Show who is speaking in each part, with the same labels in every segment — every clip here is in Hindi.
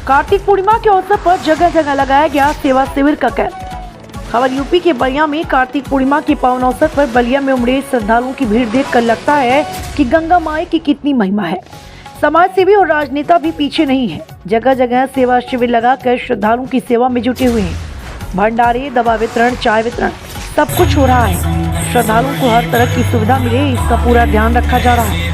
Speaker 1: कार्तिक पूर्णिमा के अवसर पर जगह जगह लगाया गया सेवा शिविर का कैंप। खबर यूपी के बलिया में कार्तिक पूर्णिमा के पावन अवसर पर बलिया में उमड़े श्रद्धालुओं की भीड़ देखकर लगता है कि गंगा माई की कितनी महिमा है। समाज सेवी और राजनेता भी पीछे नहीं है। जगह जगह सेवा शिविर लगाकर श्रद्धालुओं की सेवा में जुटे हुए हैं। भंडारे, दवा वितरण, चाय वितरण सब कुछ हो रहा है। श्रद्धालुओं को हर तरह की सुविधा मिले, इसका पूरा ध्यान रखा जा रहा है।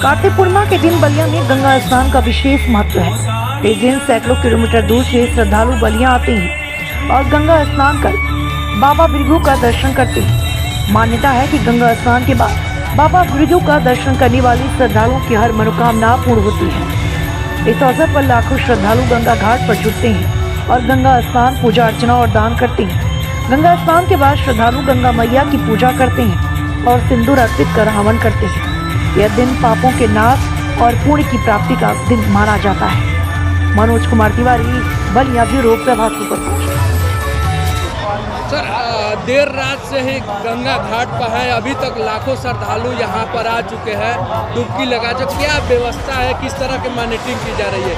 Speaker 1: कार्तिक पूर्णिमा के दिन बलिया में गंगा स्नान का विशेष महत्व है। इस दिन सैकड़ों किलोमीटर दूर से श्रद्धालु बलिया आते हैं और गंगा स्नान कर बाबा भृगु का दर्शन करते हैं। मान्यता है कि गंगा स्नान के बाद बाबा भृगु का दर्शन करने वाले श्रद्धालुओं की हर मनोकामना पूर्ण होती है। इस अवसर पर लाखों श्रद्धालु गंगा घाट पर जुटते हैं और गंगा स्नान, पूजा अर्चना और दान करते हैं। गंगा स्नान के बाद श्रद्धालु गंगा मैया की पूजा करते हैं और सिंदूर अर्पित कर हवन करते हैं। यह दिन पापों के नाश और पुण्य की प्राप्ति का दिन माना जाता है। मनोज कुमार तिवारी, बलिया, ब्यूरो प्रभात सुपरफास्ट।
Speaker 2: सर, देर रात से ही गंगा घाट पर है, अभी तक लाखों श्रद्धालु यहाँ पर आ चुके हैं डुबकी लगा। जो क्या व्यवस्था है, किस तरह की मॉनिटरिंग की जा रही है?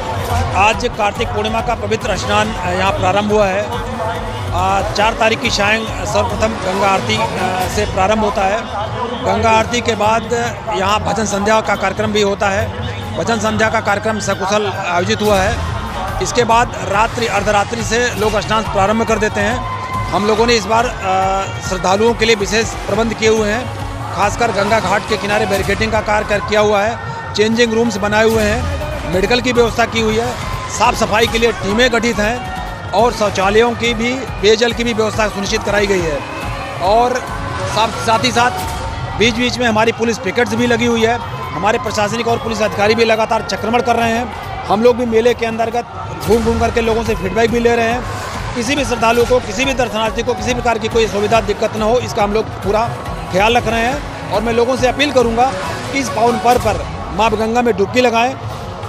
Speaker 3: आज कार्तिक पूर्णिमा का पवित्र स्नान यहाँ प्रारंभ हुआ है। 4 तारीख की शाम सर्वप्रथम गंगा आरती से प्रारंभ होता है। गंगा आरती के बाद यहाँ भजन संध्या का कार्यक्रम भी होता है। भजन संध्या का कार्यक्रम सकुशल आयोजित हुआ है। इसके बाद रात्रि अर्धरात्रि से लोग स्नान प्रारंभ कर देते हैं। हम लोगों ने इस बार श्रद्धालुओं के लिए विशेष प्रबंध किए हुए हैं। खासकर गंगा घाट के किनारे बैरिकेडिंग का कार्य किया हुआ है। चेंजिंग रूम्स बनाए हुए हैं। मेडिकल की व्यवस्था की हुई है। साफ सफाई के लिए टीमें गठित हैं और शौचालयों की भी, पेयजल की भी व्यवस्था सुनिश्चित कराई गई है। और साथ ही साथ बीच बीच में हमारी पुलिस पिकेट्स भी लगी हुई है। हमारे प्रशासनिक और पुलिस अधिकारी भी लगातार चक्रमण कर रहे हैं। हम लोग भी मेले के अंतर्गत घूम करके लोगों से फीडबैक भी ले रहे हैं। किसी भी श्रद्धालु को, किसी भी दर्शनार्थी को किसी प्रकार की कोई सुविधा दिक्कत न हो, इसका हम लोग पूरा ख्याल रख रहे हैं। और मैं लोगों से अपील करूंगा कि इस पावन पर्व पर माँ गंगा में डुबकी लगाएं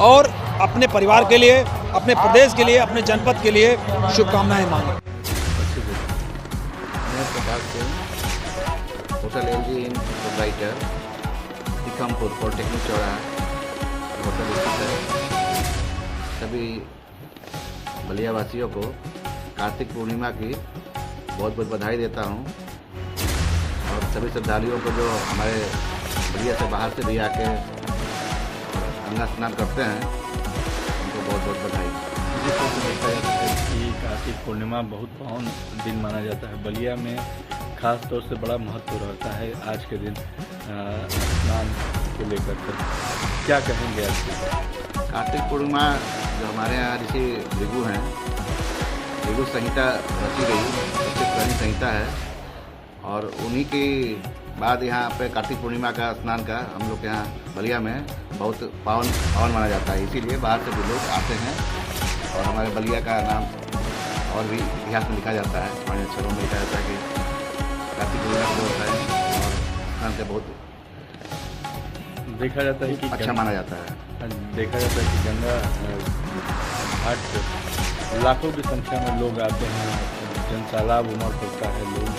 Speaker 3: और अपने परिवार के लिए, अपने प्रदेश के लिए, अपने जनपद के लिए शुभकामनाएं मांगें।
Speaker 4: होटल LG इन प्रोप्राइटर, टीकमपुर पॉलिटेक्निक चौराहा होटल स्थित है। सभी बलिया वासियों को कार्तिक पूर्णिमा की बहुत बहुत बधाई देता हूँ। और सभी श्रद्धालुओं को जो हमारे बलिया से बाहर से भी आके गंगा स्नान करते हैं, उनको बहुत बहुत बधाई।
Speaker 5: देखा जाता है कि कार्तिक पूर्णिमा बहुत पावन दिन माना जाता है। बलिया में खास तौर से बड़ा महत्व रहता है आज के दिन स्नान को लेकर कर। क्या कहेंगे आज के?
Speaker 4: कार्तिक पूर्णिमा जो हमारे यहाँ ऋषि भृगु हैं, भृगु संहिता रची गई, सबसे पुरानी संहिता है। और उन्हीं के बाद यहाँ पे कार्तिक पूर्णिमा का स्नान का हम लोग यहाँ बलिया में बहुत पावन माना जाता है। इसीलिए बाहर से भी लोग आते हैं और हमारे बलिया का नाम और भी इतिहास में लिखा जाता है। हमारे अक्षरों में लिखा जाता है कि कार्तिक पूर्णिमा जो होता है और स्नान का बहुत
Speaker 5: देखा जाता है कि
Speaker 4: अच्छा माना जाता है।
Speaker 5: देखा जाता है कि गंगा घाट पर लाखों की संख्या में लोग आते हैं, जनसैलाब उमड़ पड़ता है। लोग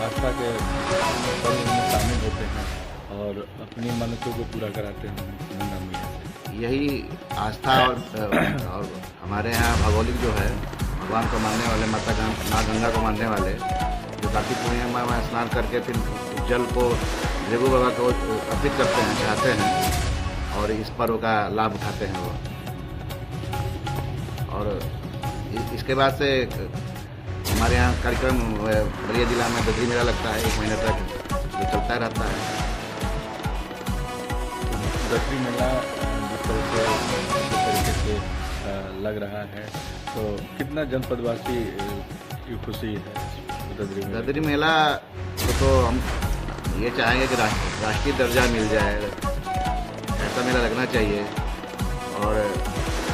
Speaker 5: आस्था के पर्व में शामिल होते हैं और अपनी मन्नतों को पूरा कराते हैं गंगा मैया से।
Speaker 4: यही आस्था और हमारे यहाँ भौगोलिक जो है, भगवान को मानने वाले, माँ गंगा को मानने वाले, जो कार्तिक पूर्णिमा में स्नान करके फिर जल को भृगु बाबा को अर्पित करते हैं, चाहते हैं और इस पर्व का लाभ उठाते हैं वो। और इसके बाद से हमारे यहाँ कार्यक्रम बलिया जिला में बद्री मेला लगता है, 1 महीने तक जो चलता रहता है।
Speaker 5: बद्री मेला जिस तरीके से लग रहा है, तो कितना जनपदवासी की खुशी है
Speaker 4: बद्री मेला तो हम ये चाहेंगे कि राष्ट्रीय दर्जा मिल जाए, ऐसा मेला लगना चाहिए। और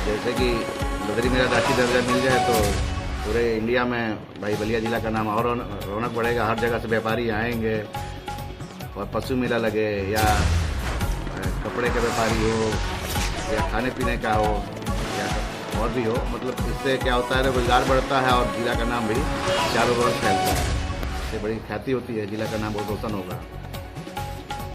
Speaker 4: जैसे कि बद्री मेला राष्ट्रीय दर्जा मिल जाए तो पूरे इंडिया में भाई बलिया जिला का नाम और रौनक बढ़ेगा। हर जगह से व्यापारी आएंगे और पशु मेला लगे या कपड़े का व्यापारी हो या खाने पीने का हो या और भी हो, मतलब इससे क्या होता है, रोजगार बढ़ता है और जिला का नाम भी चारों ओर फैलता है। इससे बड़ी ख्याति होती है, जिला का नाम बहुत रोशन होगा।